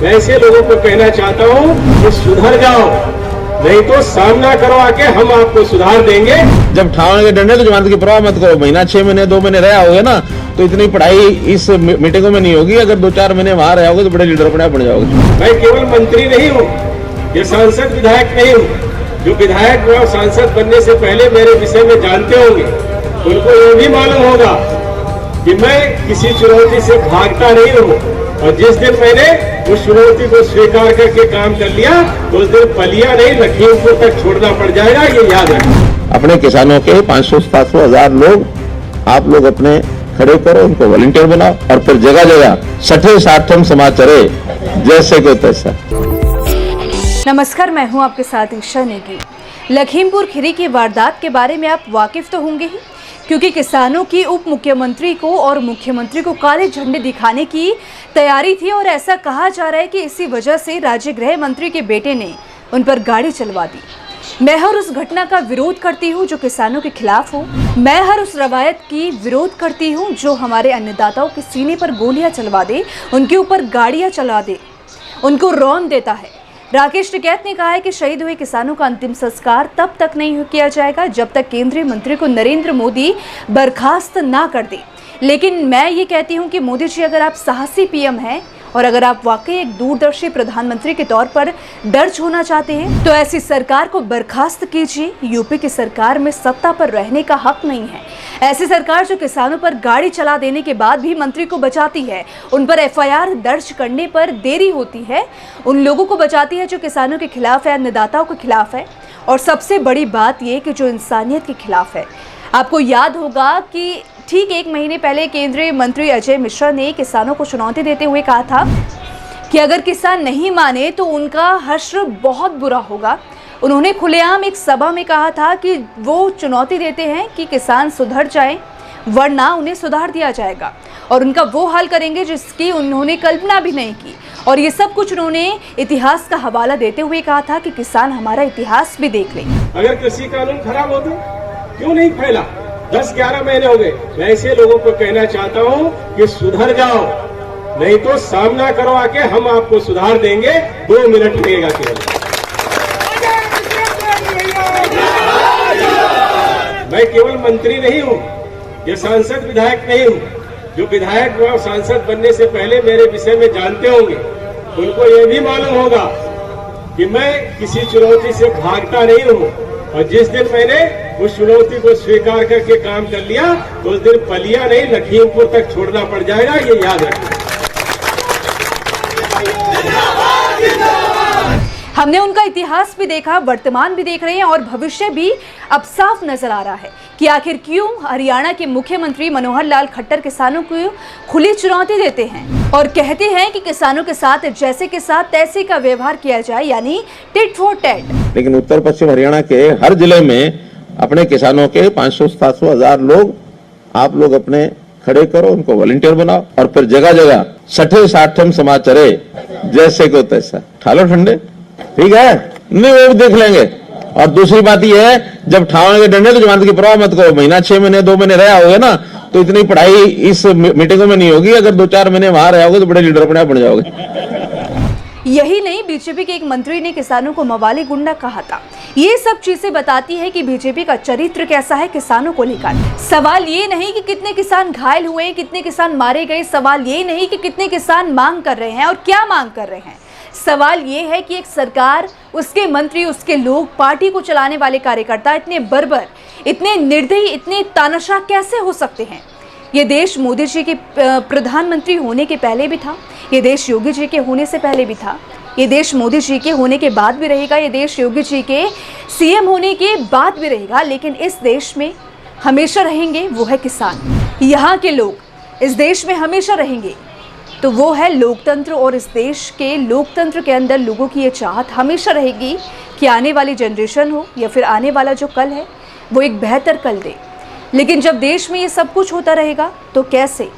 मैं ऐसे लोगों को कहना चाहता हूँ कि सुधर जाओ, नहीं तो सामना करो आके, हम आपको सुधार देंगे। जब ठावण के डंडे तो जमानत की परवाह मत करो, महीना 6 महीने 2 महीने रहा होगे ना तो इतनी पढ़ाई इस मीटिंगों में नहीं होगी। अगर 2-4 महीने वहां रहे होगे तो बड़े लीडर बन जाओगे। मैं केवल मंत्री नहीं हूँ, ये सांसद विधायक नहीं हूँ। जो विधायक व सांसद बनने से पहले मेरे विषय में जानते होंगे, उनको ये भी मालूम होगा कि मैं किसी चुनौती से भागता नहीं हूँ। और जिस दिन मैंने उस चुनौती को स्वीकार करके काम कर लिया तो उस दिन पलिया नहीं, लखीमपुर तक छोड़ना पड़ जाएगा, ये याद रखें। अपने किसानों के 500-700 हजार लोग आप लोग अपने खड़े करो, उनको वॉलंटियर बनाओ और फिर जगह जगह 60-60 समाचारे जैसे को तैसा। नमस्कार, मैं हूं आपके साथ ईशा नेगी। लखीमपुर खीरी की वारदात के बारे में आप वाकिफ तो होंगे ही, क्योंकि किसानों की उप मुख्यमंत्री को और मुख्यमंत्री को काले झंडे दिखाने की तैयारी थी और ऐसा कहा जा रहा है कि इसी वजह से राज्य गृह मंत्री के बेटे ने उन पर गाड़ी चलवा दी। मैं हर उस घटना का विरोध करती हूं जो किसानों के खिलाफ हो। मैं हर उस रवायत की विरोध करती हूं जो हमारे अन्नदाताओं के सीने पर गोलियां चलवा दे, उनके ऊपर गाड़ियां चला दे, उनको रौंद देता है। राकेश टिकैत ने कहा है कि शहीद हुए किसानों का अंतिम संस्कार तब तक नहीं किया जाएगा जब तक केंद्रीय मंत्री को नरेंद्र मोदी बर्खास्त ना कर दे। लेकिन मैं ये कहती हूँ कि मोदी जी, अगर आप साहसी पीएम हैं और अगर आप वाकई एक दूरदर्शी प्रधानमंत्री के तौर पर दर्ज होना चाहते हैं तो ऐसी सरकार को बर्खास्त कीजिए। यूपी की सरकार में सत्ता पर रहने का हक नहीं है। ऐसी सरकार जो किसानों पर गाड़ी चला देने के बाद भी मंत्री को बचाती है, उन पर एफआईआर दर्ज करने पर देरी होती है, उन लोगों को बचाती है जो किसानों के खिलाफ है, अन्नदाताओं के खिलाफ है, और सबसे बड़ी बात यह कि जो इंसानियत के खिलाफ है। आपको याद होगा कि ठीक 1 महीने पहले केंद्रीय मंत्री अजय मिश्रा ने किसानों को चुनौती देते हुए कहा था कि अगर किसान नहीं माने तो उनका हश्र बहुत बुरा होगा। उन्होंने खुलेआम एक सभा में कहा था कि वो चुनौती देते हैं कि किसान सुधर जाएं, वरना उन्हें सुधार दिया जाएगा और उनका वो हाल करेंगे जिसकी उन्होंने कल्पना भी नहीं की। और ये सब कुछ उन्होंने इतिहास का हवाला देते हुए कहा था कि किसान हमारा इतिहास भी देख ले। अगर कृषि कानून खराब हो तो क्यों नहीं फैला? 10-11 महीने हो गए। मैं ऐसे लोगों को कहना चाहता हूँ कि सुधर जाओ, नहीं तो सामना करो आके, हम आपको सुधार देंगे। 2 मिनट लगेगा केवल। मैं केवल मंत्री नहीं हूँ, ये सांसद विधायक नहीं हूँ। जो विधायक व सांसद बनने से पहले मेरे विषय में जानते होंगे, उनको ये भी मालूम होगा कि मैं किसी चुनौती से भागता नहीं हूँ। और जिस दिन मैंने उस चुनौती को स्वीकार करके काम कर लिया तो उस दिन पलिया नहीं, लखीमपुर तक छोड़ना पड़ जाएगा, ये याद रखें। हमने उनका इतिहास भी देखा, वर्तमान भी देख रहे हैं और भविष्य भी अब साफ नजर आ रहा है कि आखिर क्यों हरियाणा के मुख्यमंत्री मनोहर लाल खट्टर किसानों को खुली चुनौती देते हैं और कहते हैं कि किसानों के साथ जैसे के साथ तैसे का व्यवहार किया जाए, यानी टिट फॉर टैट। लेकिन उत्तर पश्चिम हरियाणा के हर जिले में अपने किसानों के 500-700 हजार लोग आप लोग अपने खड़े करो, उनको वॉलंटियर बनाओ और फिर जगह जगह 60-60 समाचारे जैसे को तैसा। ठालो ठंडे, ठीक है, नहीं वो भी देख लेंगे। और दूसरी बात यह है, जब ठावण के डंडे तो जमानत की परवाह मत करो, महीना 6 महीने 2 महीने रहा होगे ना तो इतनी पढ़ाई इस मीटिंगों में नहीं होगी। अगर 2-4 महीने वहां रहे होगे तो बड़े लीडर बन जाओगे। यही नहीं, बीजेपी के एक मंत्री ने किसानों को मवाली गुंडा कहा था। ये सब चीजें बताती है कि बीजेपी का चरित्र कैसा है किसानों को लेकर। सवाल ये नहीं कि कितने किसान घायल हुए, कितने किसान मारे गए, सवाल ये नहीं कि कितने किसान मांग कर रहे हैं और क्या मांग कर रहे हैं। सवाल ये है कि एक सरकार, उसके मंत्री, उसके लोग, पार्टी को चलाने वाले कार्यकर्ता इतने बर्बर, इतने निर्दयी, इतने तानाशाह कैसे हो सकते हैं। ये देश मोदी जी के प्रधानमंत्री होने के पहले भी था, ये देश योगी जी के होने से पहले भी था, ये देश मोदी जी के होने के बाद भी रहेगा, ये देश योगी जी के सीएम होने के बाद भी रहेगा। लेकिन इस देश में हमेशा रहेंगे वो है किसान। यहाँ के लोग इस देश में हमेशा रहेंगे तो वो है लोकतंत्र। और इस देश के लोकतंत्र के अंदर लोगों की ये चाहत हमेशा रहेगी कि आने वाली जनरेशन हो या फिर आने वाला जो कल है वो एक बेहतर कल दे। लेकिन जब देश में ये सब कुछ होता रहेगा तो कैसे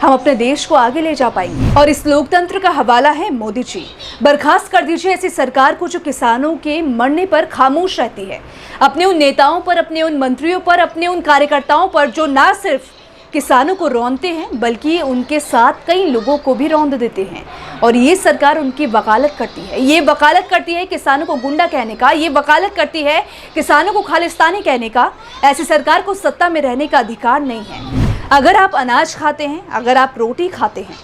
हम अपने देश को आगे ले जा पाएंगे। और इस लोकतंत्र का हवाला है मोदी जी। बर्खास्त कर दीजिए ऐसी सरकार को जो किसानों के मरने पर खामोश रहती है, अपने उन नेताओं पर, अपने उन मंत्रियों पर, अपने उन कार्यकर्ताओं पर जो ना सिर्फ किसानों को रौंदते हैं बल्कि उनके साथ कई लोगों को भी रौंद देते हैं। और ये सरकार उनकी वकालत करती है। ये वकालत करती है किसानों को गुंडा कहने का, ये वकालत करती है किसानों को खालिस्तानी कहने का। ऐसी सरकार को सत्ता में रहने का अधिकार नहीं है। अगर आप अनाज खाते हैं, अगर आप रोटी खाते हैं,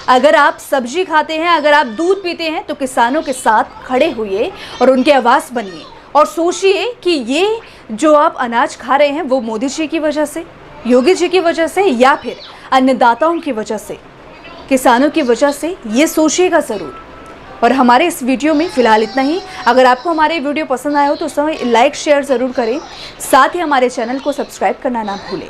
अगर आप सब्जी खाते हैं, अगर आप दूध पीते हैं, तो किसानों के साथ खड़े होइए और उनकी आवाज़ बनिए और सोचिए कि ये जो आप अनाज खा रहे हैं वो मोदी जी की वजह से, योगी जी की वजह से या फिर अन्नदाताओं की वजह से, किसानों की वजह से। ये सोचिएगा ज़रूर। और हमारे इस वीडियो में फ़िलहाल इतना ही। अगर आपको हमारे वीडियो पसंद आया हो तो उस समय लाइक शेयर ज़रूर करें। साथ ही हमारे चैनल को सब्सक्राइब करना ना भूलें।